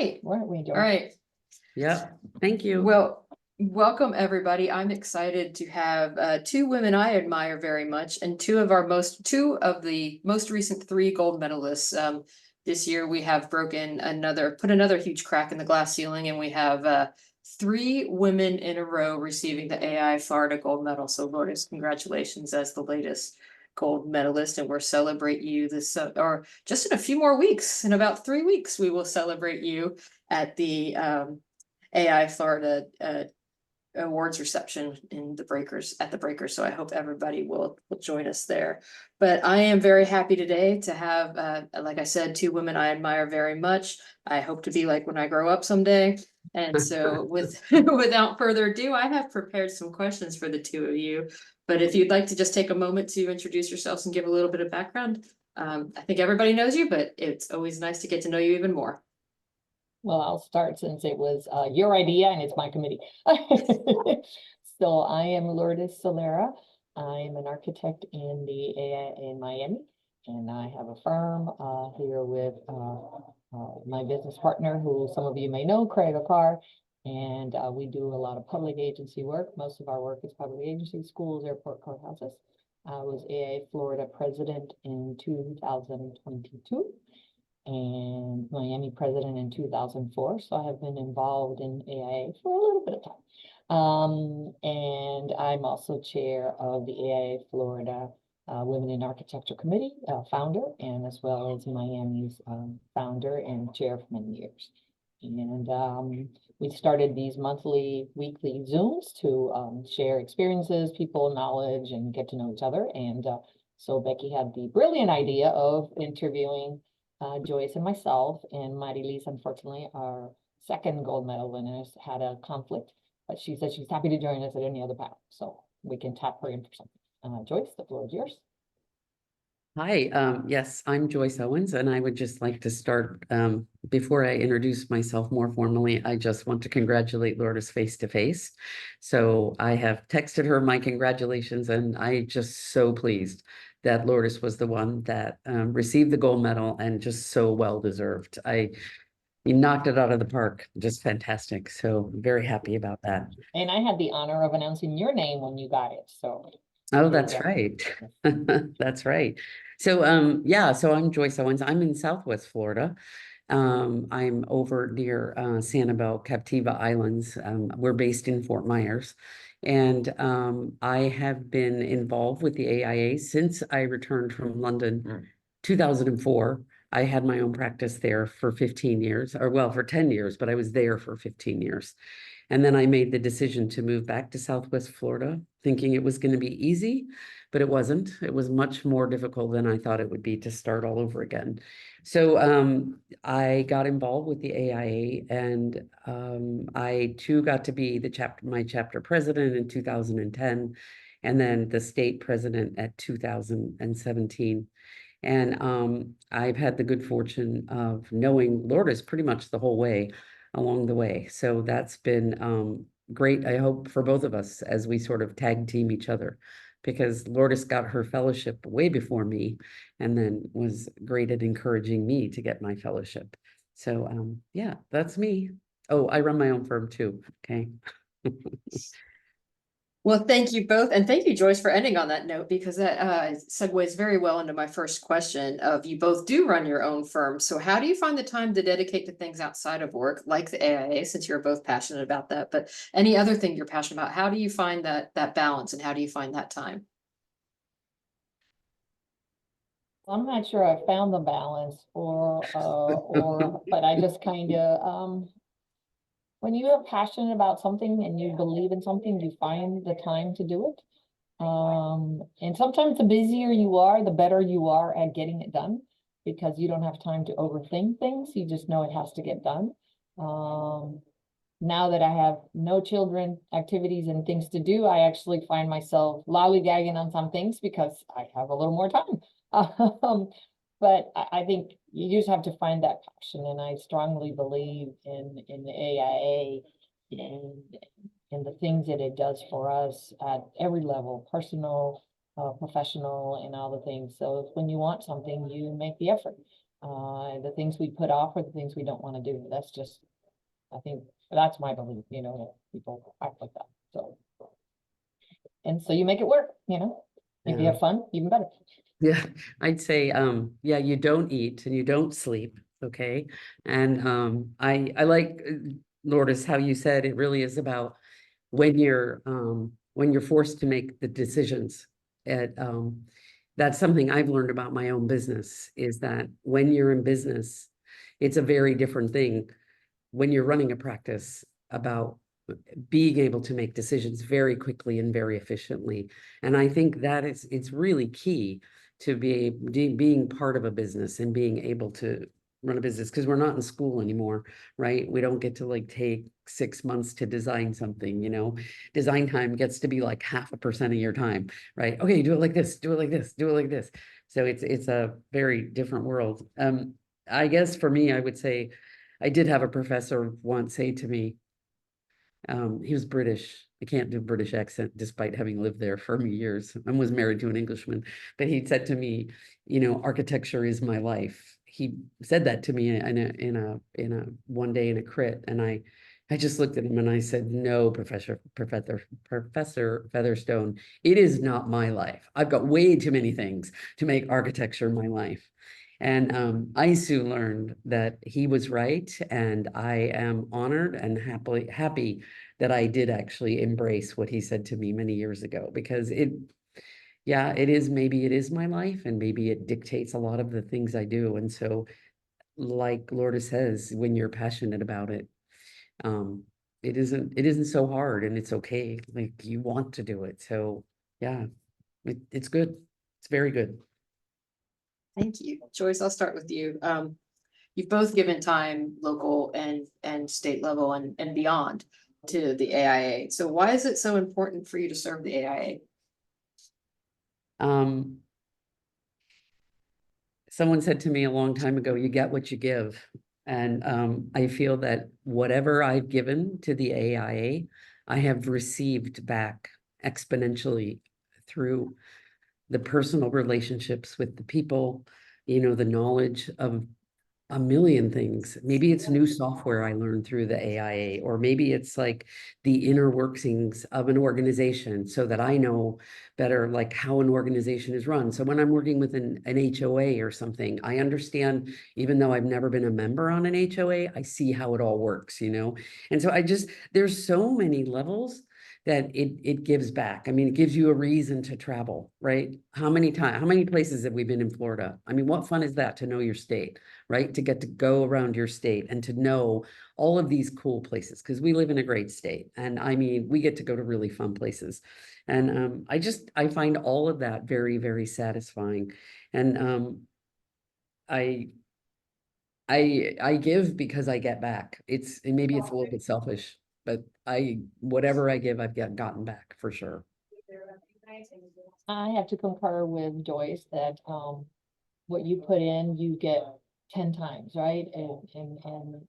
right. Weren't we, All Joyce? right. Yep. Thank you. Well, welcome everybody. I'm excited to have two women I admire very much and two of the most recent three gold medalists. This year we have put another huge crack in the glass ceiling, and we have three women in a row receiving the AI Florida gold medal. So Lourdes, congratulations as the latest gold medalist, and we'll celebrate you or just in a few more weeks. In about 3 weeks, we will celebrate you at the AI Florida awards reception at the Breakers. So I hope everybody will join us there. But I am very happy today to have, like I said, two women I admire very much. I hope to be like when I grow up someday. And so without further ado, I have prepared some questions for the two of you. But if you'd like to just take a moment to introduce yourselves and give a little bit of background. I think everybody knows you, but it's always nice to get to know you even more. Well, I'll start since it was your idea and it's my committee. So I am Lourdes Solera. I'm an architect in the AI in Miami, and I have a firm here with my business partner, who some of you may know, Craig Akar. And we do a lot of public agency work. Most of our work is public agency, schools, airport, courthouses. I was AI Florida president in 2022. And Miami president in 2004. So I have been involved in AIA for a little bit of time. And I'm also chair of the AIA Florida Women in Architecture Committee, founder, and as well as Miami's founder and chair for many years. And we started these weekly Zooms to share experiences, people, knowledge, and get to know each other. And so Becky had the brilliant idea of interviewing Joyce and myself, and Marilise, unfortunately, our second gold medal winners, had a conflict, but she said she's happy to join us at any other panel, so we can tap her in for something. Joyce, the floor is yours. Hi, yes, I'm Joyce Owens, and I would just like to start, before I introduce myself more formally, I just want to congratulate Lourdes face to face. So I have texted her my congratulations, and I just so pleased that Lourdes was the one that received the gold medal, and just so well deserved. You knocked it out of the park, just fantastic. So very happy about that. And I had the honor of announcing your name when you got it, so. Oh, that's right. That's right. So yeah, so I'm Joyce Owens. I'm in Southwest Florida. I'm over near Sanibel, Captiva Islands. We're based in Fort Myers. And I have been involved with the AIA since I returned from London, 2004. I had my own practice there for 15 years, or well, for 10 years, but I was there for 15 years. And then I made the decision to move back to Southwest Florida, thinking it was going to be easy, but it wasn't. It was much more difficult than I thought it would be to start all over again. So I got involved with the AIA, and I too got to be my chapter president in 2010, and then the state president at 2017. And I've had the good fortune of knowing Lourdes pretty much the whole way along the way. So that's been great, I hope, for both of us as we sort of tag team each other, because Lourdes got her fellowship way before me, and then was great at encouraging me to get my fellowship. So yeah, that's me. Oh, I run my own firm too. Okay. Well, thank you both. And thank you, Joyce, for ending on that note, because that segues very well into my first question of you both do run your own firm. So how do you find the time to dedicate to things outside of work, like the AIA, since you're both passionate about that, but any other thing you're passionate about? How do you find that balance, and how do you find that time? I'm not sure I found the balance but I just kind of, when you are passionate about something and you believe in something, you find the time to do it. And sometimes the busier you are, the better you are at getting it done, because you don't have time to overthink things. You just know it has to get done. Now that I have no children, activities, and things to do, I actually find myself lollygagging on some things because I have a little more time. But I think you just have to find that passion, and I strongly believe in the AIA and the things that it does for us at every level, personal, professional, and all the things. So when you want something, you make the effort. The things we put off are the things we don't want to do. That's just, I think, that's my belief, you know, that people act like that, so. And so you make it work, you know, if you Yeah. have fun, even better. Yeah, I'd say, yeah, you don't eat and you don't sleep, okay? And I like, Lourdes, how you said it really is about when you're forced to make the decisions. And that's something I've learned about my own business, is that when you're in business, it's a very different thing when you're running a practice about being able to make decisions very quickly and very efficiently. And I think that it's really key to being part of a business and being able to run a business, because we're not in school anymore, right? We don't get to like take 6 months to design something, you know. Design time gets to be like 0.5% of your time, right? Okay, do it like this, do it like this, do it like this. So it's a very different world. I guess for me, I would say I did have a professor once say to me, he was British. I can't do British accent despite having lived there for years and was married to an Englishman. But he said to me, you know, architecture is my life. He said that to me in a one day in a crit, and I just looked at him and I said, no, Professor Featherstone, it is not my life. I've got way too many things to make architecture my life. And I soon learned that he was right, and I am honored and happy that I did actually embrace what he said to me many years ago, because yeah, maybe it is my life, and maybe it dictates a lot of the things I do. And so, like Lourdes says, when you're passionate about it, um, it isn't so hard, and it's okay. Like, you want to do it. So yeah, it's good. It's very good. Thank you. Joyce, I'll start with you. You've both given time, local and state level and beyond, to the AIA. So why is it so important for you to serve the AIA? Um, Someone said to me a long time ago, you get what you give. And I feel that whatever I've given to the AIA, I have received back exponentially through the personal relationships with the people, you know, the knowledge of a million things. Maybe it's new software I learned through the AIA, or maybe it's like the inner workings of an organization, so that I know better like how an organization is run. So when I'm working with an HOA or something, I understand, even though I've never been a member on an HOA, I see how it all works, you know? And so there's so many levels that it gives back. I mean, it gives you a reason to travel, right? How many places have we been in Florida? I mean, what fun is that, to know your state, right? To get to go around your state and to know all of these cool places, because we live in a great state. And I mean, we get to go to really fun places. And I find all of that very, very satisfying. And I I give because I get back. Maybe it's a little bit selfish, but whatever I give, I've gotten back for sure. I have to concur with Joyce that, what you put in, you get 10 times, right? And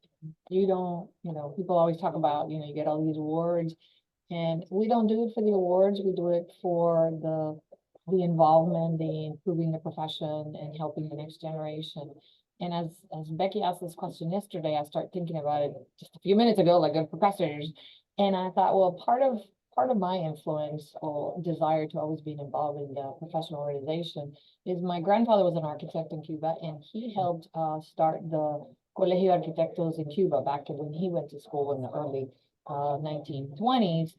you don't, you know, people always talk about, you know, you get all these awards, and we don't do it for the awards, we do it for the involvement, the improving the profession and helping the next generation. And as Becky asked this question yesterday, I started thinking about it just a few minutes ago, like good professors. And I thought, well, part of my influence or desire to always be involved in the professional organization is my grandfather was an architect in Cuba, and he helped start the Colegio Arquitectos in Cuba back when he went to school in the early 1920s.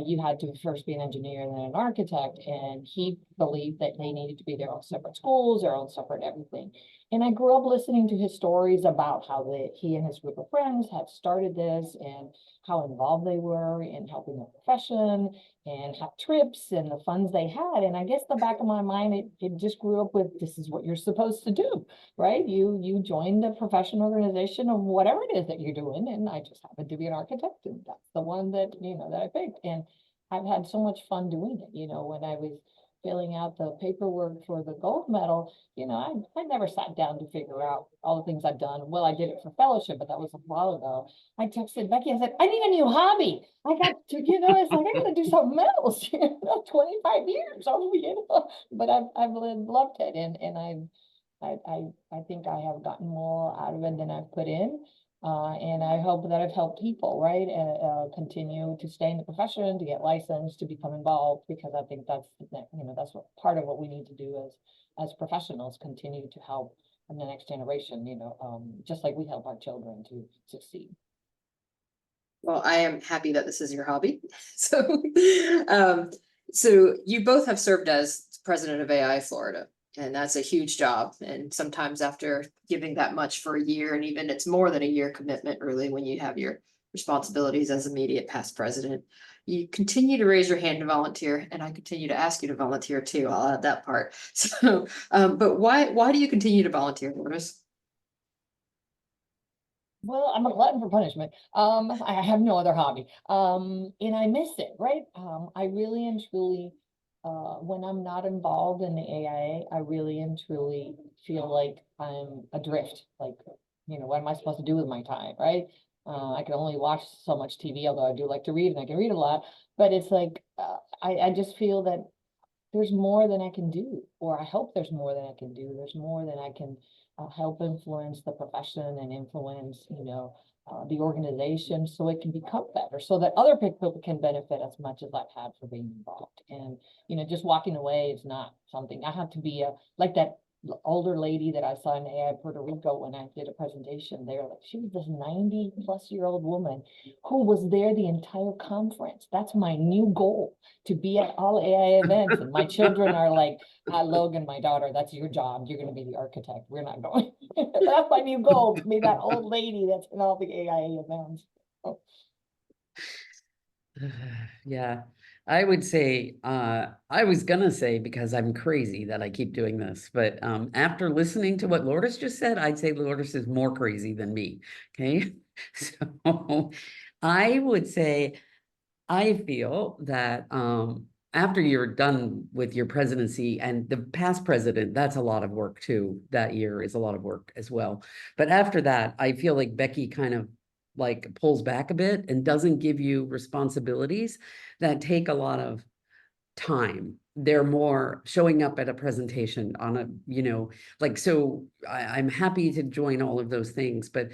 You had to first be an engineer and then an architect, and he believed that they needed to be their own separate schools, their own separate everything. And I grew up listening to his stories about how he and his group of friends had started this, and how involved they were in helping the profession, and have trips and the funds they had. And I guess the back of my mind, it just grew up with, this is what you're supposed to do, right? You join the professional organization of whatever it is that you're doing. And I just happen to be an architect, and that's the one that, you know, that I picked. And I've had so much fun doing it. You know, when I was filling out the paperwork for the gold medal, you know, I never sat down to figure out all the things I've done. Well, I did it for fellowship, but that was a while ago. I texted Becky, I said, I need a new hobby. I got to, you know, it's like, I gotta do something else, you know, 25 years, you know, but I've loved it. And I think I have gotten more out of it than I've put in. And I hope that I've helped people, right? Continue to stay in the profession, to get licensed, to become involved, because I think that's, that's what part of what we need to do as professionals, continue to help the next generation, just like we help our children to succeed. Well, I am happy that this is your hobby. So, so you both have served as president of AI Florida, and that's a huge job. And sometimes after giving that much for a year, and even it's more than a year commitment, really, when you have your responsibilities as immediate past president, you continue to raise your hand to volunteer, and I continue to ask you to volunteer too. I'll add that part. So, but why do you continue to volunteer, Lourdes? Well, I'm a glutton for punishment. I have no other hobby. And I miss it, right? I really and truly, when I'm not involved in the AIA, I really and truly feel like I'm adrift. Like, what am I supposed to do with my time, right? I can only watch so much TV, although I do like to read and I can read a lot. But it's like, I just feel that there's more than I can do, or I hope there's more than I can do. There's more than I can help influence the profession and influence, the organization, so it can become better, so that other people can benefit as much as I've had for being involved. And, just walking away is not something I have to be like that older lady that I saw in AI Puerto Rico when I did a presentation there. Like, she was this 90-plus-year-old woman who was there the entire conference. That's my new goal, to be at all AI events. And my children are like, Logan, my daughter, that's your job. You're going to be the architect. We're not going. That's my new goal, to be that old lady that's in all the AIA events. Oh. Yeah, I would say, I was gonna say, because I'm crazy that I keep doing this, but after listening to what Lourdes just said, I'd say Lourdes is more crazy than me. Okay. So I would say, I feel that after you're done with your presidency, and the past president, that's a lot of work too. That year is a lot of work as well. But after that, I feel like Becky kind of like pulls back a bit and doesn't give you responsibilities that take a lot of time. They're more showing up at a presentation on a, like, so I'm happy to join all of those things. But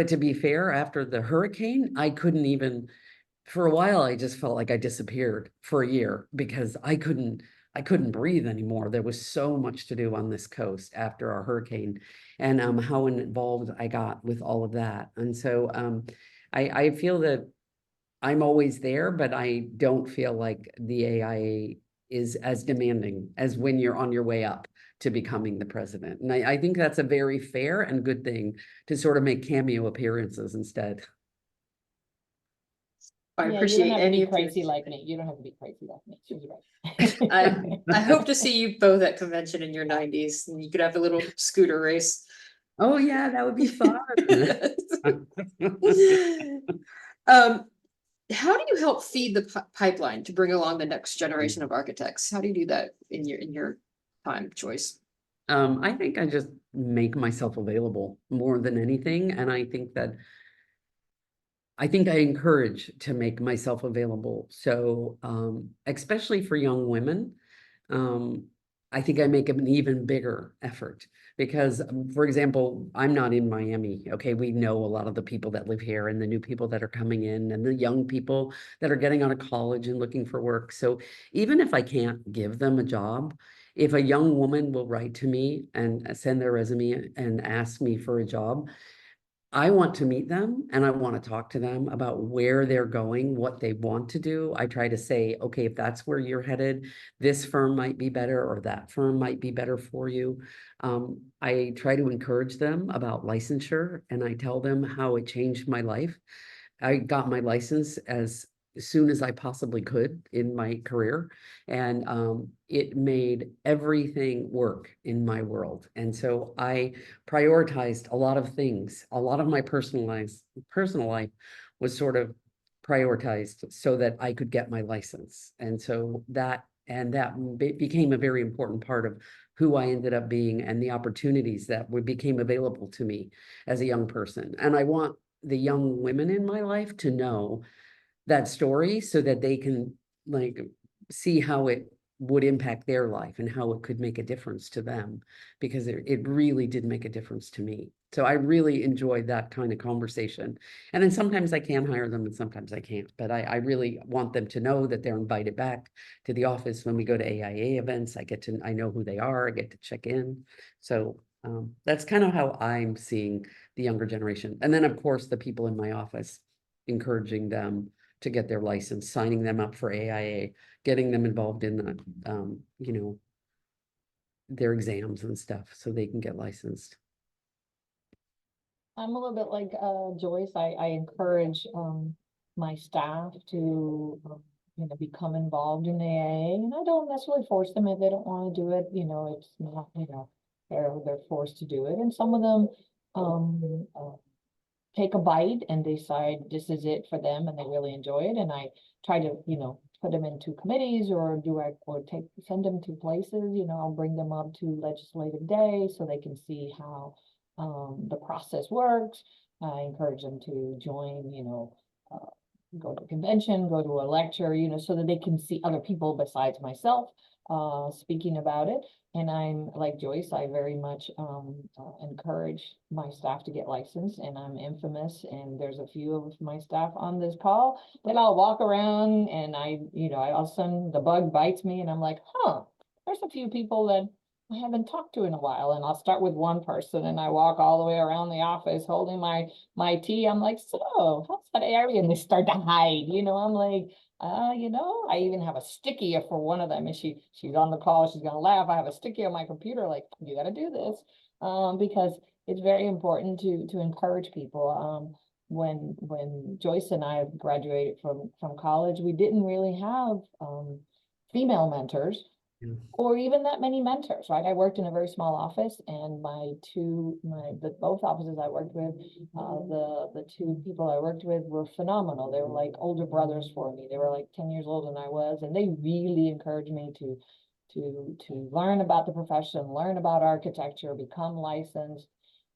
to be fair, after the hurricane, I couldn't even, for a while, I just felt like I disappeared for a year, because I couldn't breathe anymore. There was so much to do on this coast after our hurricane, and how involved I got with all of that. And so I feel that I'm always there, but I don't feel like the AIA is as demanding as when you're on your way up to becoming the president. And I think that's a very fair and good thing, to sort of make cameo appearances instead. I Yeah, appreciate you don't have to any be of your- crazy like me. You don't have to be crazy like me. She's right. I hope to see you both at convention in your 90s, and you could have a little scooter race. Oh yeah, that would be fun. How do you help feed the pipeline to bring along the next generation of architects? How do you do that in your time choice? I think I just make myself available more than anything. And I think I encourage to make myself available. So, especially for young women, I think I make an even bigger effort, because, for example, I'm not in Miami. Okay. We know a lot of the people that live here, and the new people that are coming in, and the young people that are getting out of college and looking for work. So even if I can't give them a job, if a young woman will write to me and send their resume and ask me for a job, I want to meet them, and I want to talk to them about where they're going, what they want to do. I try to say, okay, if that's where you're headed, this firm might be better, or that firm might be better for you. I try to encourage them about licensure, and I tell them how it changed my life. I got my license as soon as I possibly could in my career, and it made everything work in my world. And so I prioritized a lot of things. A lot of my personal life was sort of prioritized so that I could get my license. And so that became a very important part of who I ended up being, and the opportunities that became available to me as a young person. And I want the young women in my life to know that story, so that they can like see how it would impact their life and how it could make a difference to them, because it really did make a difference to me. So I really enjoyed that kind of conversation. And then sometimes I can hire them and sometimes I can't, but I really want them to know that they're invited back to the office when we go to AIA events. I know who they are, I get to check in. So that's kind of how I'm seeing the younger generation. And then, of course, the people in my office, encouraging them to get their license, signing them up for AIA, getting them involved in the, you know, their exams and stuff so they can get licensed. I'm a little bit like Joyce. I encourage my staff to become involved in AA, and I don't necessarily force them if they don't want to do it. It's not, they're forced to do it, and some of them take a bite and decide this is it for them and they really enjoy it. And I try to, put them into committees or send them to places, I'll bring them up to legislative day so they can see how the process works. I encourage them to join, go to a convention, go to a lecture, so that they can see other people besides myself speaking about it. And I'm like Joyce, I very much encourage my staff to get licensed, and I'm infamous. And there's a few of my staff on this call that I'll walk around and all of a sudden the bug bites me and I'm like, there's a few people that I haven't talked to in a while. And I'll start with one person and I walk all the way around the office holding my tea. I'm like, so how's that area? And they start to hide, I'm like, I even have a sticky for one of them, and she's on the call, she's gonna laugh. I have a sticky on my computer, like, you gotta do this, because it's very important to encourage people. When Joyce and I graduated from college, we didn't really have female mentors. Yeah. Or even that many mentors, right? I worked in a very small office, and both offices I worked with, the two people I worked with were phenomenal. They were like older brothers for me. They were like 10 years older than I was, and they really encouraged me to learn about the profession, learn about architecture, become licensed.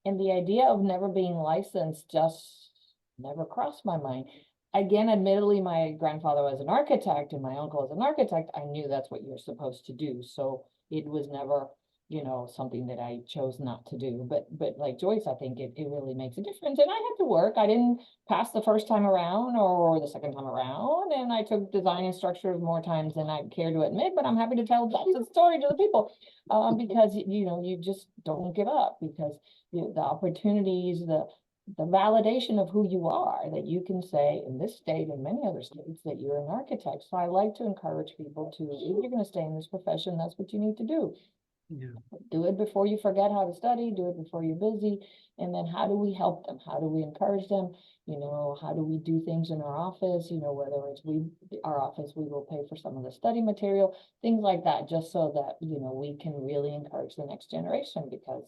And the idea of never being licensed just never crossed my mind. Again, admittedly, my grandfather was an architect and my uncle was an architect. I knew that's what you're supposed to do. So it was never, something that I chose not to do. But like Joyce, I think it really makes a difference. And I had to work. I didn't pass the first time around or the second time around. And I took design and structures more times than I care to admit, but I'm happy to tell the story to the people because, you just don't give up, because the opportunities, the validation of who you are, that you can say in this state and many other states that you're an architect. So I like to encourage people to, if you're going to stay in this profession, that's what you need to do. Yeah. Do it before you forget how to study, do it before you're busy. And then how do we help them? How do we encourage them? How do we do things in our office? Whether it's our office, we will pay for some of the study material, things like that, just so that, we can really encourage the next generation, because,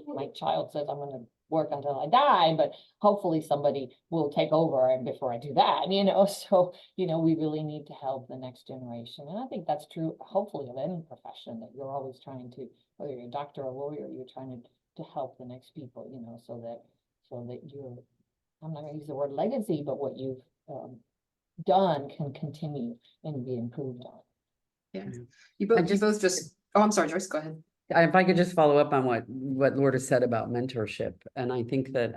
my child says I'm going to work until I die, but hopefully somebody will take over before I do that, so, we really need to help the next generation. And I think that's true, hopefully, of any profession, that you're always trying to, whether you're a doctor or a lawyer, you're trying to help the next people, so that you're, I'm not going to use the word legacy, but what you've done can continue and be improved on. Yeah, you both just, oh, I'm sorry, Joyce, go ahead. If I could just follow up on what Lourdes said about mentorship, and I think that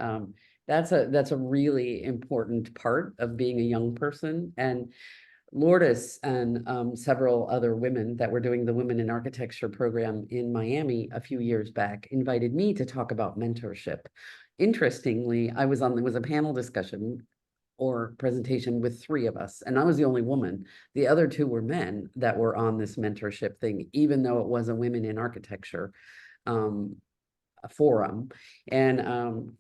that's a really important part of being a young person. And Lourdes and several other women that were doing the Women in Architecture program in Miami a few years back invited me to talk about mentorship. Interestingly, there was a panel discussion or presentation with 3 of us, and I was the only woman. The other 2 were men that were on this mentorship thing, even though it was a Women in Architecture forum, and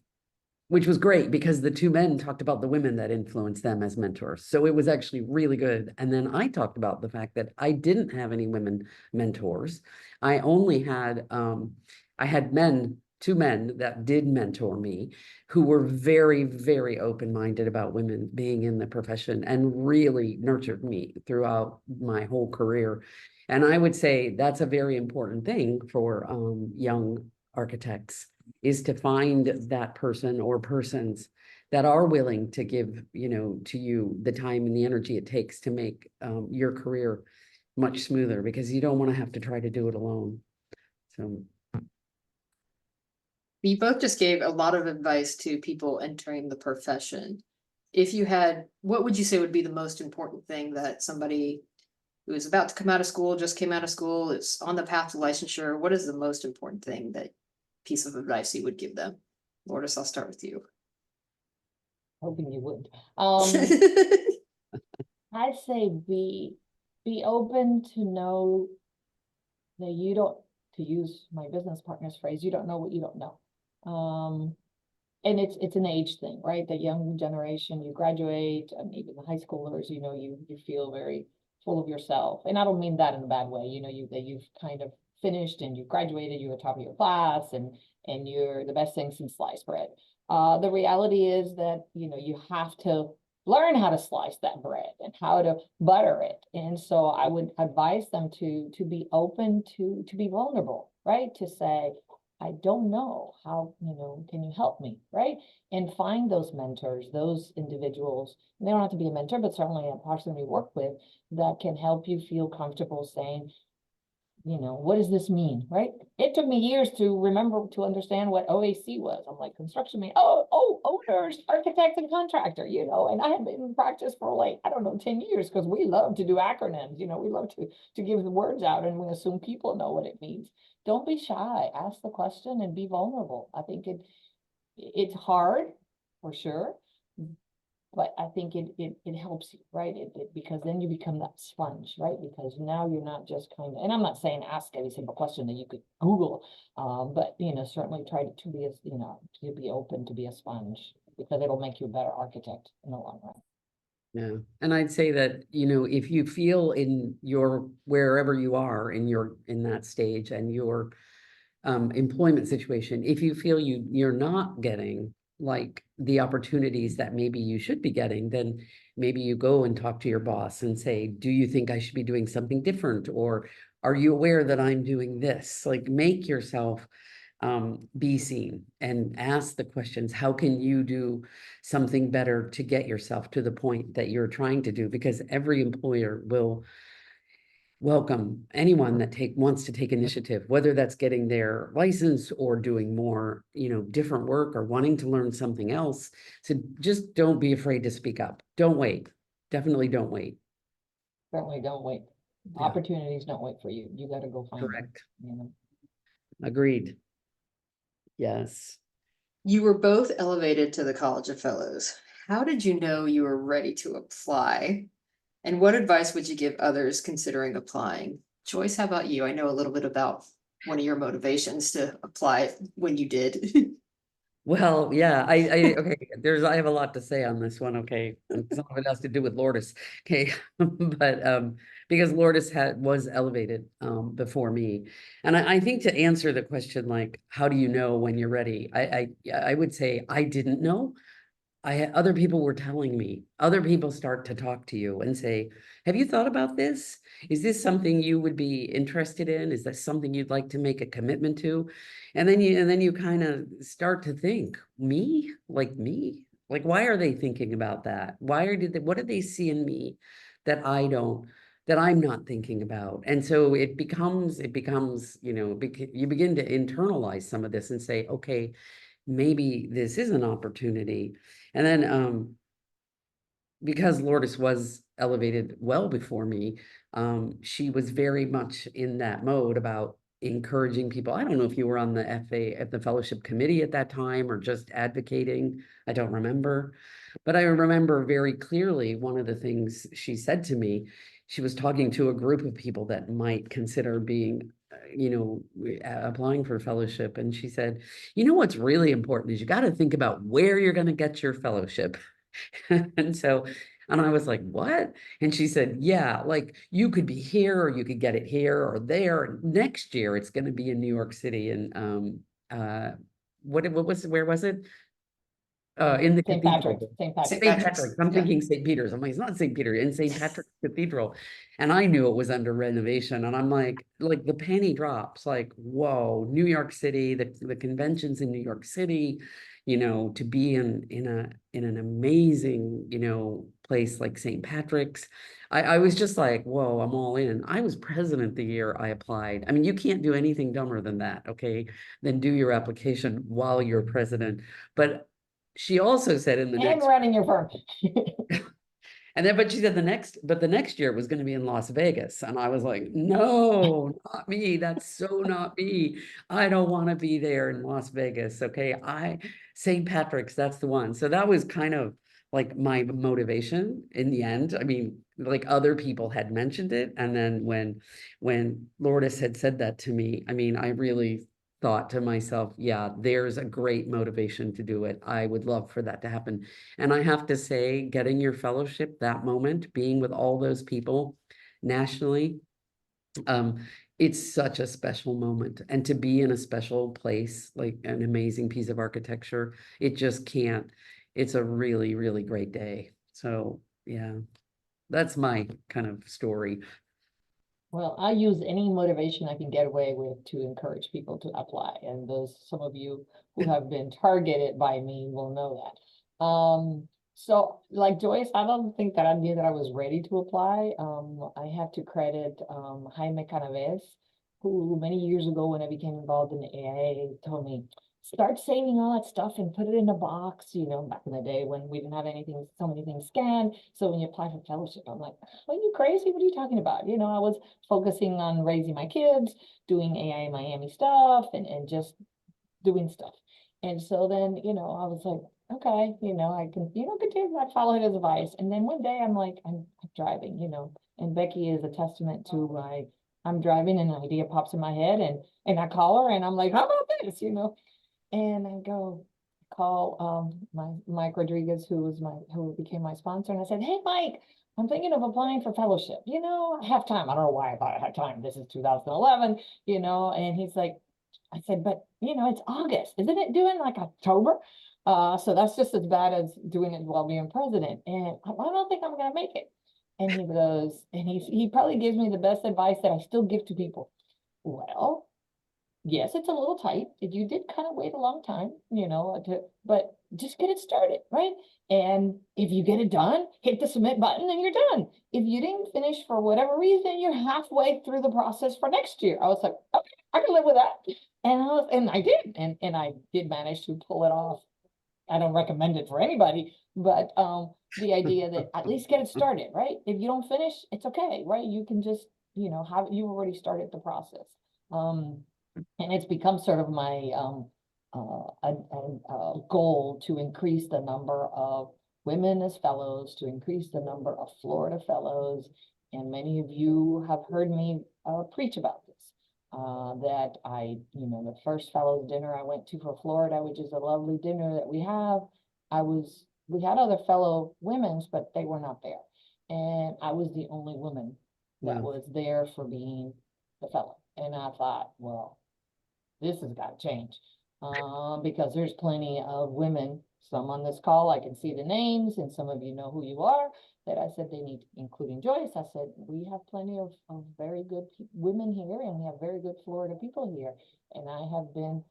which was great because the 2 men talked about the women that influenced them as mentors. So it was actually really good. And then I talked about the fact that I didn't have any women mentors. I only had I had 2 men that did mentor me, who were very, very open-minded about women being in the profession and really nurtured me throughout my whole career. And I would say that's a very important thing for young architects, is to find that person or persons that are willing to give, to you the time and the energy it takes to make your career much smoother because you don't want to have to try to do it alone. So, You both just gave a lot of advice to people entering the profession. If you had, what would you say would be the most important thing that somebody who is about to come out of school, just came out of school, is on the path to licensure? What is the most important thing, that piece of advice you would give them? Lourdes, I'll start with you. Hoping you would. I'd say be open to know that you don't, to use my business partner's phrase, you don't know what you don't know. And it's an age thing, right? The young generation, you graduate, and even the high schoolers, you know, you feel very full of yourself. And I don't mean that in a bad way, you know, that you've kind of finished and you graduated, you're top of your class, and you're the best thing since sliced bread. The reality is that, you know, you have to learn how to slice that bread and how to butter it. And so I would advise them to be open to be vulnerable, right? To say, I don't know how, you know, can you help me, right? And find those mentors, those individuals. And they don't have to be a mentor, but certainly a person we work with that can help you feel comfortable saying, you know, what does this mean, right? It took me years to remember, to understand what OAC was. I'm like, construction man, owners, architect and contractor, you know, and I had been in practice for like, I don't know, 10 years, because we love to do acronyms, you know, we love to give the words out, and we assume people know what it means. Don't be shy, ask the question and be vulnerable. I think it's hard, for sure, but I think it helps you, right? Because then you become that sponge, right? Because now you're not just kind of, and I'm not saying ask every single question that you could Google, but, you know, certainly try to be, you know, to be open, to be a sponge, because it'll make you a better architect in the long run. yeah. And I'd say that, you know, if you feel in your, wherever you are in that stage and your employment situation, if you feel you're not getting like the opportunities that maybe you should be getting, then maybe you go and talk to your boss and say, do you think I should be doing something different? Or are you aware that I'm doing this? Like, make yourself be seen and ask the questions. How can you do something better to get yourself to the point that you're trying to do? Because every employer will welcome anyone that wants to take initiative, whether that's getting their license or doing more, you know, different work or wanting to learn something else. So just don't be afraid to speak up. Don't wait. Definitely don't wait. Certainly don't wait. Yeah. Opportunities don't wait for you. You got to go find them, Correct. you know? Agreed. Yes. You were both elevated to the College of Fellows. How did you know you were ready to apply? And what advice would you give others considering applying? Joyce, how about you? I know a little bit about one of your motivations to apply when you did. Well, yeah, okay, I have a lot to say on this one, okay, and some of it has to do with Lourdes, okay, but, because Lourdes was elevated, before me, and I think to answer the question, like, how do you know when you're ready? I would say I didn't know. Other people were telling me, other people start to talk to you and say, have you thought about this? Is this something you would be interested in? Is this something you'd like to make a commitment to? And then you kind of start to think, me? Like me? Like, why are they thinking about that? What did they see in me that that I'm not thinking about? And so it becomes, you know, you begin to internalize some of this and say, okay, maybe this is an opportunity. And then because Lourdes was elevated well before me, she was very much in that mode about encouraging people. I don't know if you were on the at the fellowship committee at that time or just advocating. I don't remember. But I remember very clearly one of the things she said to me, she was talking to a group of people that might consider being, you know, applying for fellowship. And she said, you know, what's really important is you got to think about where you're going to get your fellowship. And so, and I was like, what? And she said, yeah, like you could be here or you could get it here or there. Next year, it's going to be in New York City. And where was it? In the St. Patrick's, cathedral. St. St. Patrick's. St. Patrick's, Patrick's. I'm yeah. thinking St. Peter's. I'm like, it's not St. Peter, in St. Patrick's Cathedral. And I knew it was under renovation. And I'm like the penny drops, like, whoa, New York City, the conventions in New York City, you know, to be in an amazing, you know, place like St. Patrick's. I was just like, whoa, I'm all in. I was president the year I applied. I mean, you can't do anything dumber than that, okay? Then do your application while you're president. But she also said in the And next, running your firm. and then, but she said the next year it was going to be in Las Vegas. And I was like, no, not me. That's so not me. I don't want to be there in Las Vegas. Okay. St. Patrick's, that's the one. So that was kind of like my motivation in the end. I mean, like other people had mentioned it. And then when Lourdes had said that to me, I mean, I really thought to myself, yeah, there's a great motivation to do it. I would love for that to happen. And I have to say, getting your fellowship, that moment, being with all those people nationally, it's such a special moment. And to be in a special place, like an amazing piece of architecture, it just can't, it's a really, really great day. So yeah, that's my kind of story. Well, I use any motivation I can get away with to encourage people to apply. And some of you who have been targeted by me will know that. So like Joyce, I don't think that I knew that I was ready to apply. I have to credit Jaime Canaves, who many years ago when I became involved in the AIA told me, start saving all that stuff and put it in a box, back in the day when we didn't have anything, so many things scanned. So when you apply for fellowship, I'm like, are you crazy? What are you talking about? I was focusing on raising my kids, doing AIA Miami stuff and just doing stuff. And so then, I was like, okay, I can, continue. I followed his advice. And then one day I'm like, I'm driving, and Becky is a testament to I'm driving and an idea pops in my head and I call her and I'm like, how about this, And I call Mike Rodriguez, who became my sponsor, and I said, hey, Mike, I'm thinking of applying for fellowship. I have time. I don't know why I thought I had time. This is 2011, and he's like, I said, but it's August. Isn't it due in like October? So that's just as bad as doing it while being president. And I don't think I'm gonna make it. And he goes, and he probably gives me the best advice that I still give to people. Well, yes, it's a little tight. You did kind of wait a long time, but just get it started, right? And if you get it done, hit the submit button and you're done. If you didn't finish for whatever reason, you're halfway through the process for next year. I was like, okay, I can live with that. And I did, and I did manage to pull it off. I don't recommend it for anybody, but the idea that at least get it started, right? If you don't finish, it's okay, right? You can just, you've already started the process. And it's become sort of my goal to increase the number of women as fellows, to increase the number of Florida fellows. And many of you have heard me preach about this. That the first fellows dinner I went to for Florida, which is a lovely dinner that we have, we had other fellow women's, but they were not there. And I was the only woman that Wow. was there for being the fellow. And I thought, well, this has got to change because there's plenty of women, some on this call, I can see the names and some of you know who you are, that I said they need, including Joyce. I said, we have plenty of very good women here and we have very good Florida people here. And I have been,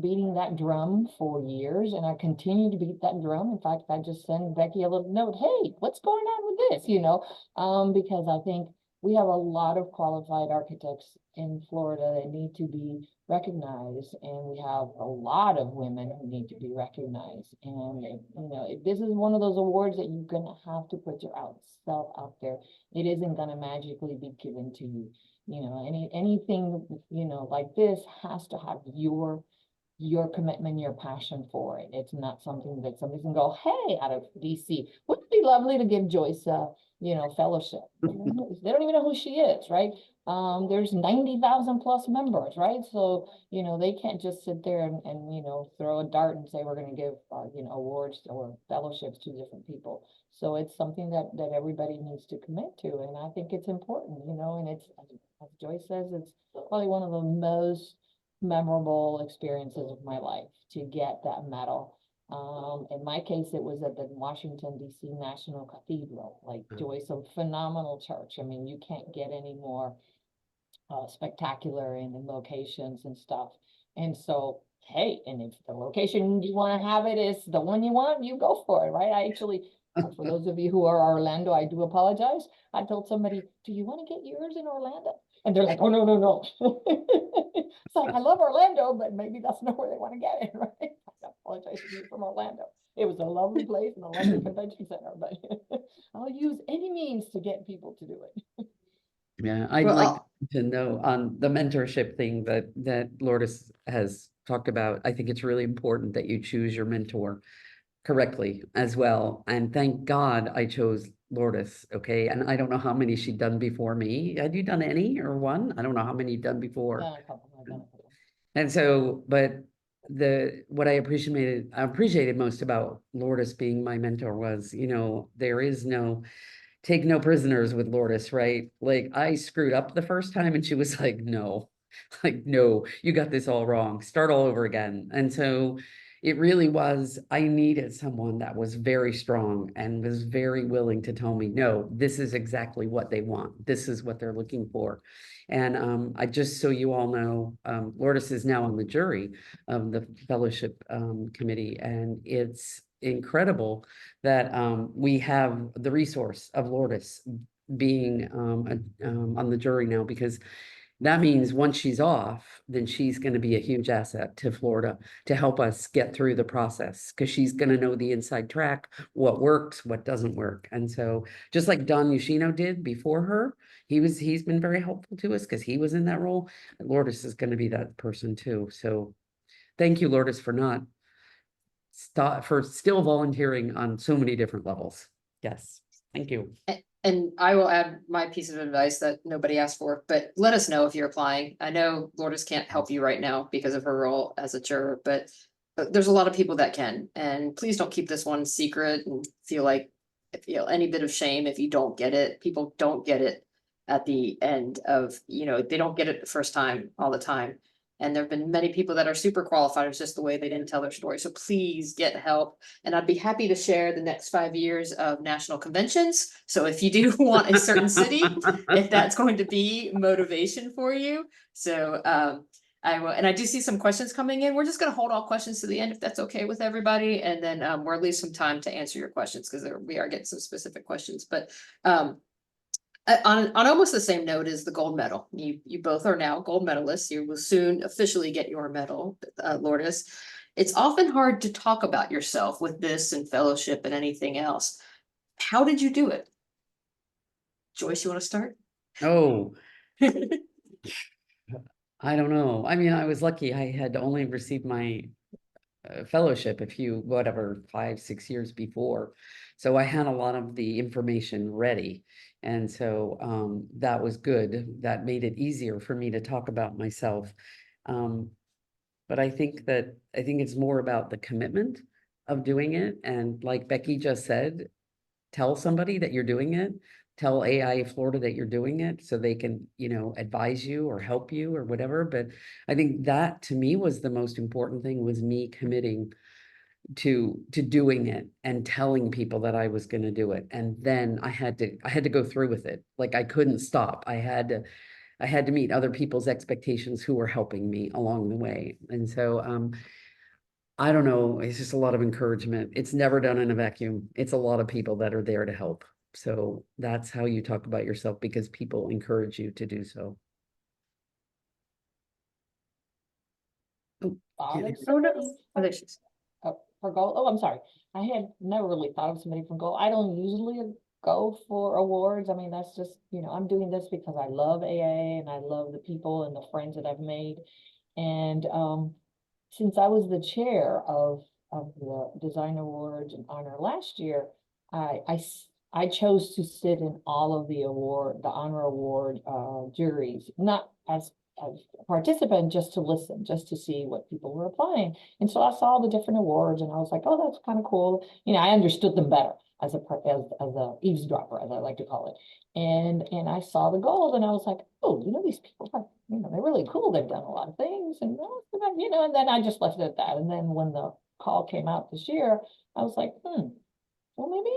beating that drum for years and I continue to beat that drum. In fact, I just send Becky a little note, hey, what's going on with this, because I think we have a lot of qualified architects in Florida that need to be recognized, and we have a lot of women who need to be recognized. And this is one of those awards that you're gonna have to put yourself out there. It isn't gonna magically be given to you. Anything like this has to have your commitment, your passion for it. It's not something that somebody's gonna go, hey, out of DC, wouldn't it be lovely to give Joyce a fellowship? They don't even know who she is, right? There's 90,000 plus members, right? So they can't just sit there and throw a dart and say we're going to give awards or fellowships to different people. So it's something that everybody needs to commit to, and I think it's important, and it's, as Joyce says, it's probably one of the most memorable experiences of my life to get that medal. In my case, it was at the Washington, D.C. National Cathedral, like Joyce, a phenomenal church. I mean, you can't get any more spectacular in locations and stuff. And so hey, and if the location you want to have it is the one you want, you go for it, right? I actually, for those of you who are Orlando, I do apologize. I told somebody, do you want to get yours in Orlando? And they're like, oh, no, no, no. It's like, I love Orlando, but maybe that's not where they want to get it, right? I apologize to you from Orlando. It was a lovely place and a lovely convention center, but I'll use any means to get people to do it. Yeah, I'd Well, like to know on the mentorship thing that Lourdes has talked about. I think it's really important that you choose your mentor correctly as well. And thank God I chose Lourdes, okay? And I don't know how many she'd done before me. Had you done any or one? I don't know how many you've done before. Done a couple, I've done a couple. And so, but what I appreciated most about Lourdes being my mentor was, there is no take no prisoners with Lourdes, right? Like I screwed up the first time and she was like, no, like, no, you got this all wrong. Start all over again. And so it really was, I needed someone that was very strong and was very willing to tell me, no, this is exactly what they want. This is what they're looking for. And I just, so you all know, Lourdes is now on the jury of the fellowship committee, and it's incredible that we have the resource of Lourdes being on the jury now, because that means once she's off, then she's going to be a huge asset to Florida to help us get through the process, because she's going to know the inside track, what works, what doesn't work. And so just like Don Yoshino did before her, he's been very helpful to us because he was in that role. Lourdes is going to be that person too. So thank you, Lourdes, for still volunteering on so many different levels. Yes, thank you. And I will add my piece of advice that nobody asked for, but let us know if you're applying. I know Lourdes can't help you right now because of her role as a juror, but there's a lot of people that can. And please don't keep this one secret and feel any bit of shame if you don't get it. People don't get it at the end of, they don't get it the first time all the time. And there have been many people that are super qualified. It's just the way they didn't tell their story. So please get help. And I'd be happy to share the next 5 years of national conventions. So if you do want a certain city, if that's going to be motivation for you. So I will, and I do see some questions coming in. We're just going to hold all questions to the end if that's okay with everybody. And then we'll leave some time to answer your questions because we are getting some specific questions. But on almost the same note as the gold medal, you both are now gold medalists. You will soon officially get your medal, Lourdes. It's often hard to talk about yourself with this and fellowship and anything else. How did you do it? Joyce, you want to start? Oh, I don't know. I mean, I was lucky. I had only received my fellowship 5, 6 years before. So I had a lot of the information ready. And so that was good. That made it easier for me to talk about myself. But I think it's more about the commitment of doing it. And like Becky just said, tell somebody that you're doing it. Tell AI Florida that you're doing it so they can, advise you or help you or whatever. But I think that to me was the most important thing, was me committing to doing it and telling people that I was going to do it. And then I had to go through with it. Like I couldn't stop. I had to meet other people's expectations who were helping me along the way. And so I don't know, it's just a lot of encouragement. It's never done in a vacuum. It's a lot of people that are there to help. So that's how you talk about yourself, because people encourage you to do so. Oh, Alex, Oh, no. Oh, there she is. for gold. Oh, I'm sorry. I had never really thought of somebody from gold. I don't usually go for awards. I mean, that's just, I'm doing this because I love AA and I love the people and the friends that I've made. And since I was the chair of the Design Awards and Honor last year, I chose to sit in all of the honor award juries, not as a participant, just to listen, just to see what people were applying. And so I saw the different awards and I was like, oh, that's kind of cool. I understood them better as a eavesdropper, as I like to call it. And I saw the gold and I was like, oh, these people are, they're really cool. They've done a lot of things and, and then I just left it at that. And then when the call came out this year, I was like, well, maybe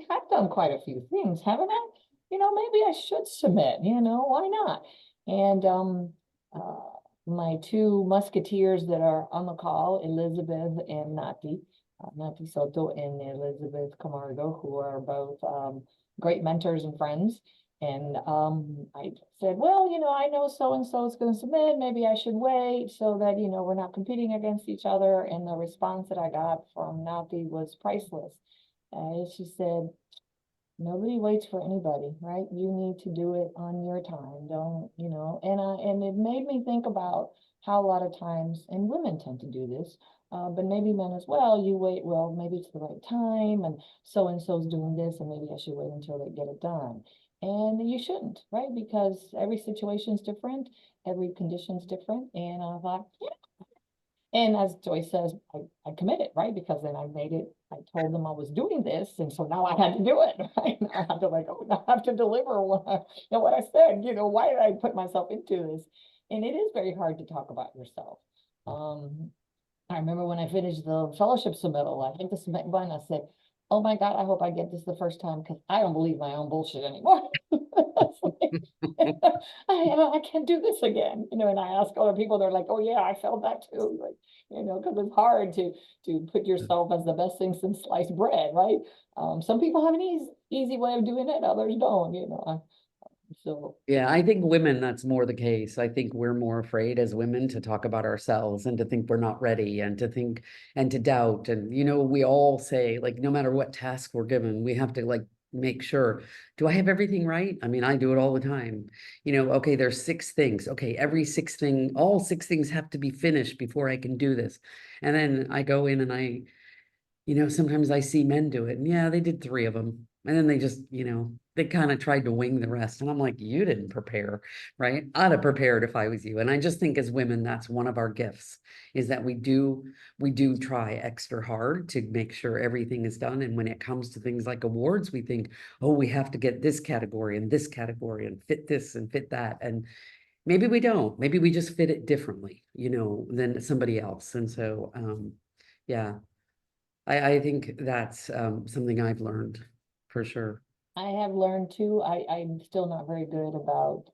I have done quite a few things, haven't I? Maybe I should submit, why not? And my two musketeers that are on the call, Elizabeth and Nati Soto and Elizabeth Camargo, who are both great mentors and friends. And I said, well, I know so-and-so is going to submit, maybe I should wait so that, we're not competing against each other. And the response that I got from Nati was priceless. She said, nobody waits for anybody, right? You need to do it on your time. Don't, and it made me think about how a lot of times, and women tend to do this, but maybe men as well, you wait, well, maybe it's the right time and so-and-so's doing this and maybe I should wait until they get it done. And you shouldn't, right? Because every situation is different, every condition's different. And I thought, yeah. And as Joyce says, I committed, right? Because then I made it, I told them I was doing this. And so now I had to do it, right? I had to I have to deliver what I said, why did I put myself into this? And it is very hard to talk about yourself. I remember when I finished the fellowship submittal, I hit the submit button, I said, oh my God, I hope I get this the first time because I don't believe my own bullshit anymore. I can't do this again, and I ask other people, they're like, oh yeah, I felt that too, like, because it's hard to put yourself as the best thing since sliced bread, right? Some people have an easy way of doing it, others don't, so. Yeah, I think women, that's more the case. I think we're more afraid as women to talk about ourselves and to think we're not ready and to think and to doubt. And, we all say, like, no matter what task we're given, we have to like make sure, do I have everything right? I mean, I do it all the time. Okay, there's 6 things. Okay, all 6 things have to be finished before I can do this. And then I go in and sometimes I see men do it and yeah, they did 3 of them. And then they just, they kind of tried to wing the rest. And I'm like, you didn't prepare, right? I'd have prepared if I was you. And I just think as women, that's one of our gifts is that we do try extra hard to make sure everything is done. And when it comes to things like awards, we think, oh, we have to get this category and fit this and fit that. And maybe we don't, maybe we just fit it differently, than somebody else. And so, yeah. I think that's something I've learned for sure. I have learned too, I'm still not very good about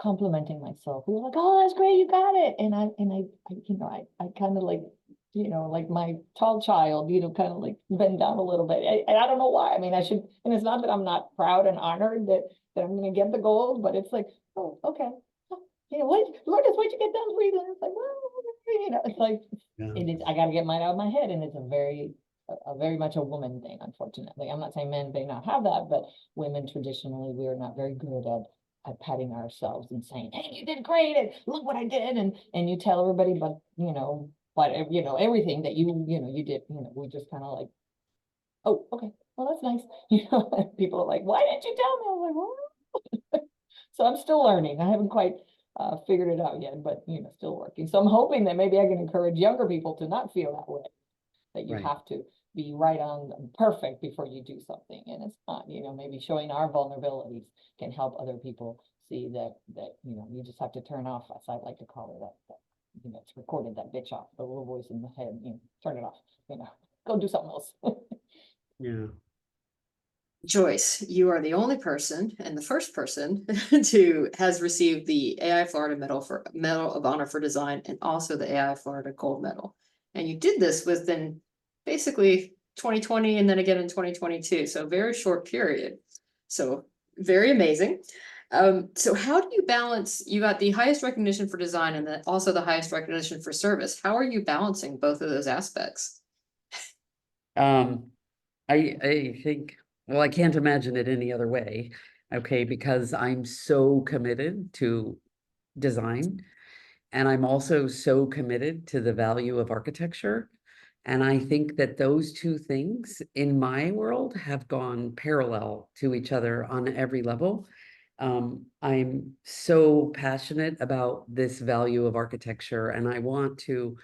complimenting myself. People are like, oh, that's great, you got it. And I kind of like, like my tall child, kind of like bend down a little bit. And I don't know why. I mean, I should, and it's not that I'm not proud and honored that I'm gonna get the gold, but it's like, oh, okay. What, Lourdes, why'd you get done breathing? It's like, well, it's like, Yeah. it is, I gotta get mine out of my head, and it's a very much a woman thing, unfortunately. I'm not saying men may not have that, but women traditionally, we are not very good at patting ourselves and saying, hey, you did great, and look what I did, and you tell everybody, but everything that you did, we just kind of like, oh, okay, well, that's nice. People are like, why didn't you tell me? I was like, well, so I'm still learning. I haven't quite figured it out yet, but still working. So I'm hoping that maybe I can encourage younger people to not feel that way, that you Right. have to be right on perfect before you do something. And it's not, maybe showing our vulnerabilities can help other people see that you just have to turn off, as I like to call it, that it's recorded, that bitch off, the little voice in the head, turn it off, go do something else. Yeah. Joyce, you are the only person and the first person has received the AI Florida Medal of Honor for Design and also the AI Florida Gold Medal. And you did this within basically 2020 and then again in 2022. So very short period. So very amazing. So how do you balance, you got the highest recognition for design and then also the highest recognition for service. How are you balancing both of those aspects? I think, well, I can't imagine it any other way. Okay, because I'm so committed to design. And I'm also so committed to the value of architecture. And I think that those 2 things in my world have gone parallel to each other on every level. I'm so passionate about this value of architecture, and I want to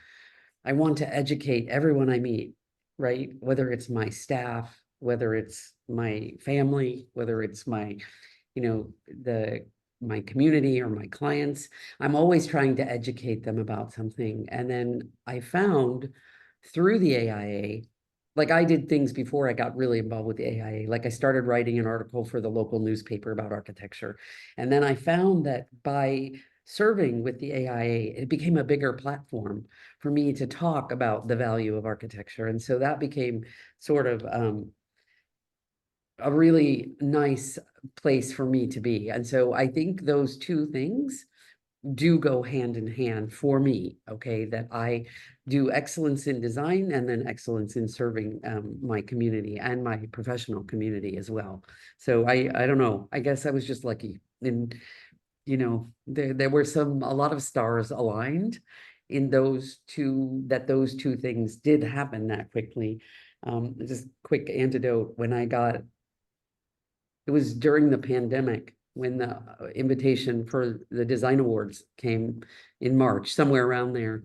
educate everyone I meet, right? Whether it's my staff, whether it's my family, whether it's my, my community or my clients. I'm always trying to educate them about something. And then I found through the AIA, like I did things before I got really involved with the AIA. Like I started writing an article for the local newspaper about architecture. And then I found that by serving with the AIA, it became a bigger platform for me to talk about the value of architecture. And so that became sort of a really nice place for me to be. And so I think those two things do go hand in hand for me, okay, that I do excellence in design and then excellence in serving my community and my professional community as well. So I don't know, I guess I was just lucky. And there were a lot of stars aligned in those two things did happen that quickly. Just quick antidote, it was during the pandemic when the invitation for the design awards came in March, somewhere around there.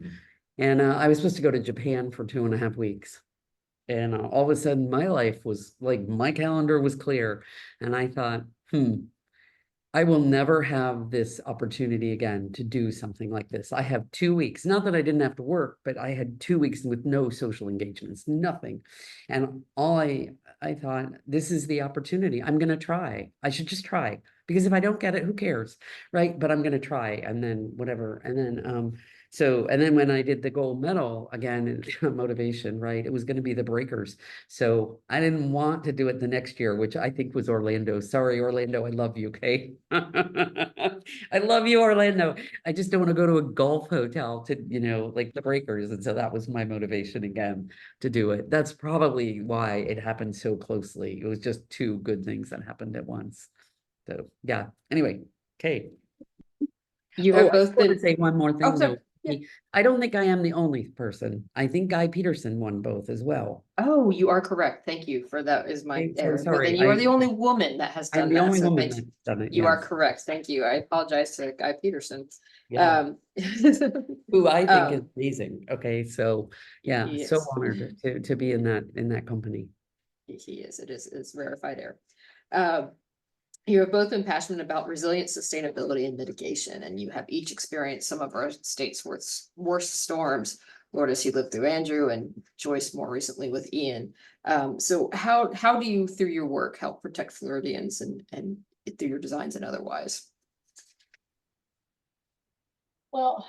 And I was supposed to go to Japan for 2.5 weeks. And all of a sudden my life was like, my calendar was clear. And I thought, I will never have this opportunity again to do something like this. I have 2 weeks, not that I didn't have to work, but I had 2 weeks with no social engagements, nothing. And I thought, this is the opportunity. I'm going to try. I should just try, because if I don't get it, who cares? Right. But I'm going to try, and then whatever. And then, and then when I did the gold medal again, motivation, right? It was going to be the breakers. So I didn't want to do it the next year, which I think was Orlando. Sorry, Orlando. I love you. Okay. I love you, Orlando. I just don't want to go to a golf hotel to, like the breakers. And so that was my motivation again to do it. That's probably why it happened so closely. It was just two good things that happened at once. So yeah, anyway, okay. You have I both just want to been, say one more thing sorry. though. I don't think I am the only person. I think Guy Peterson won both as well. Oh, you are correct. Thank you for that is my Okay, so error. But sorry, then you are the only woman that has I'm done the that. only So woman thank you. that's done it, You are yes. correct. Thank you. I apologize to Guy Peterson. Yeah. Who I think is Um, amazing. Okay, so yeah, he so is. honored to be in that company. He is. It's rarefied air. You have both been passionate about resilience, sustainability, and mitigation, and you have each experienced some of our state's worst storms. Lourdes, you lived through Andrew, and Joyce more recently with Ian. So how do you, through your work, help protect Floridians and through your designs and otherwise? Well,